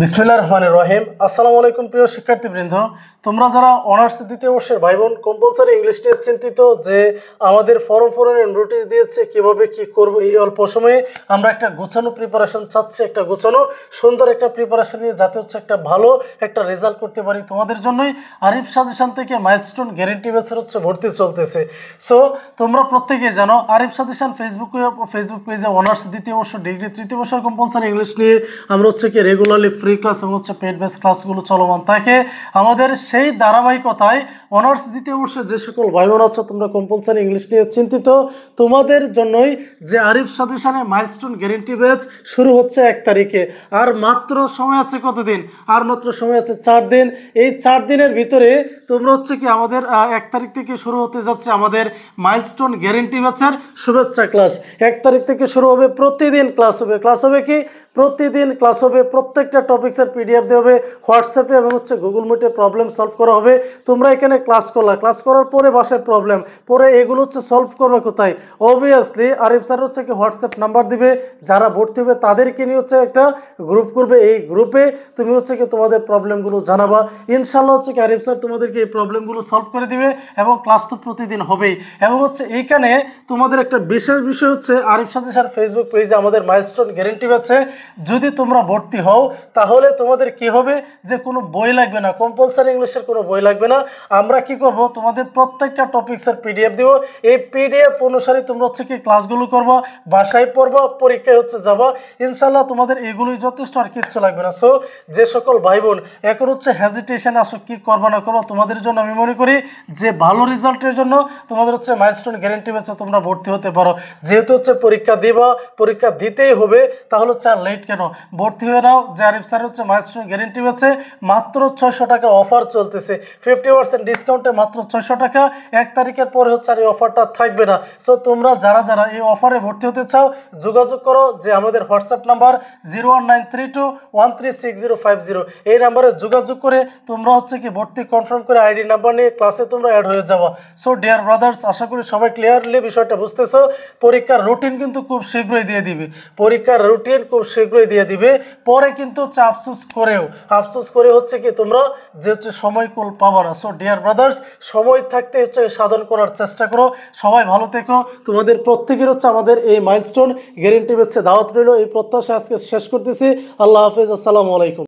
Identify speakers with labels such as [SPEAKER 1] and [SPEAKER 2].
[SPEAKER 1] বিসমিল্লাহির রহমানির রহিম। আসসালামু আলাইকুম প্রিয় শিক্ষার্থীবৃন্দ, তোমরা যারা অনার্স দ্বিতীয় বর্ষের ভাই বোন কম্পালসারি ইংলিশ নিয়ে চিন্তিত যে আমাদের ফর্ম পূরণের নোটিশ দিয়েছে কিভাবে কি করব, এই অল্প সময়ে আমরা একটা গোছানো প্রিপারেশন চাচ্ছি, একটা গোছানো সুন্দর একটা প্রিপারেশন নিয়ে যাতে হচ্ছে একটা ভালো একটা রেজাল্ট করতে পারি, তোমাদের জন্যই আরিফ সাজেশন থেকে মাইলস্টোন গ্যারেন্টি ব্যাচের হচ্ছে ভর্তি চলতেছে। সো তোমরা প্রত্যেকেই জানো আরিফ সাজেশন ফেসবুক পেজে অনার্স দ্বিতীয় বর্ষ ডিগ্রি তৃতীয় বর্ষের কম্পালসারি ইংলিশ নিয়ে আমরা হচ্ছে কি রেগুলারলি ফ্রি ক্লাস এবং হচ্ছে পেড বেস ক্লাসগুলো চলমান থাকে। আমাদের সেই ধারাবাহিকতায় অনার্স দ্বিতীয় বর্ষে যে সকল ভাই বোন আছো তোমরা কম্পালসারি ইংলিশ নিয়ে চিন্তিত, তোমাদের জন্যই যে আরিফ সাজেশনে মাইলস্টোন গ্যারেন্টি ব্যাচ শুরু হচ্ছে 1 তারিখে। আর মাত্র সময় আছে কতদিন? আর মাত্র সময় আছে 4 দিন। এই 4 দিনের ভিতরে তোমরা হচ্ছে কি আমাদের 1 তারিখ থেকে শুরু হতে যাচ্ছে আমাদের মাইলস্টোন গ্যারেন্টি ব্যাচের শুভেচ্ছা ক্লাস। 1 তারিখ থেকে শুরু হবে, প্রতিদিন ক্লাস হবে। ক্লাস হবে কি? প্রতিদিন ক্লাস হবে, প্রত্যেকটা টপিক্সের পিডিএফ দেওয়া হবে হোয়াটসঅ্যাপে এবং হচ্ছে গুগল মিটে প্রবলেম সলভ করা হবে। তোমরা এখানে ক্লাস করলা, ক্লাস করার পরে বাসায় প্রবলেম, পরে এগুলো হচ্ছে সলভ করবে কোথায়? অবভিয়াসলি আরিফ স্যার হচ্ছে কি হোয়াটসঅ্যাপ নাম্বার দিবে, যারা ভর্তি হবে তাদেরকে নিয়ে হচ্ছে একটা গ্রুপ করবে। এই গ্রুপে তুমি হচ্ছে কি তোমাদের প্রবলেমগুলো জানাবা, ইনশাল্লাহ হচ্ছে কি আরিফ স্যার তোমাদেরকে এই প্রবলেমগুলো সলভ করে দিবে এবং ক্লাস তো প্রতিদিন হবেই। এবং হচ্ছে এইখানে তোমাদের একটা বিশেষ বিষয় হচ্ছে আরিফ সাজেশন ফেসবুক পেজে আমাদের মাইলস্টোন গ্যারেন্টি আছে, যদি তোমরা ভর্তি হও তাহলে তোমাদের কি হবে যে কোনো বই লাগবে না, কম্পালসারি ইংলিশের কোনো বই লাগবে না। আমরা কি করব, তোমাদের প্রত্যেকটা টপিক্সের পিডিএফ দিব। এই পিডিএফ অনুসারে তোমরা হচ্ছে কি ক্লাসগুলো করবা, বাসায় পড়বা, পরীক্ষায় হচ্ছে যাবা, ইনশাল্লাহ তোমাদের এগুলোই যথেষ্ট, আর কিচ্ছু লাগবে না। সো যে সকল ভাই বোন এখন হচ্ছে হেজিটেশন আসো কি করবা না করবা, তোমাদের জন্য আমি মনে করি যে ভালো রেজাল্টের জন্য তোমাদের হচ্ছে মাইলস্টোন গ্যারেন্টি ব্যাচে তোমরা ভর্তি হতে পারো। যেহেতু হচ্ছে পরীক্ষা দিবা, পরীক্ষা দিতেই হবে, তাহলে হচ্ছে আর লেট কেন, ভর্তি হয়ে নাও। যে আরিফ স্যার হচ্ছে মাইলস্টোন গ্যারেন্টি ব্যাচে মাত্র 600 টাকা অফার চলতেছে, 50% ডিসকাউন্টে মাত্র 600 টাকা। 1 তারিখের পরে হচ্ছে আর এই অফারটা থাকবে না। সো তোমরা যারা যারা এই অফারে ভর্তি হতে চাও যোগাযোগ করো, যে আমাদের হোয়াটসঅ্যাপ নাম্বার 01932136050, এই নাম্বারে যোগাযোগ করে তোমরা হচ্ছে কি ভর্তি কনফার্ম করে আইডি নাম্বার নিয়ে ক্লাসে তোমরা অ্যাড হয়ে যাবো। সো ডিয়ার ব্রাদার্স, আশা করি সবাই ক্লিয়ারলি বিষয়টা বুঝতেছো। পরীক্ষার রুটিন কিন্তু খুব শীঘ্রই দিয়ে দিবে, পরীক্ষার রুটিন খুব শীঘ্রই দিয়ে দিবে। পরে কিন্তু হচ্ছে আফসোস করে হচ্ছে কি তোমরা যে হচ্ছে সময় কুল পাবো না। সো ডিয়ার ব্রাদার্স, সময় থাকতে হচ্ছে সাধন করার চেষ্টা করো। সবাই ভালো থেকো, তোমাদের প্রত্যেকের হচ্ছে আমাদের এই মাইলস্টোন গ্যারেন্টি ব্যাচে দাওয়াত রইল, এই প্রত্যাশা আজকে শেষ করতেছি। আল্লাহ হাফেজ, আসসালামু আলাইকুম।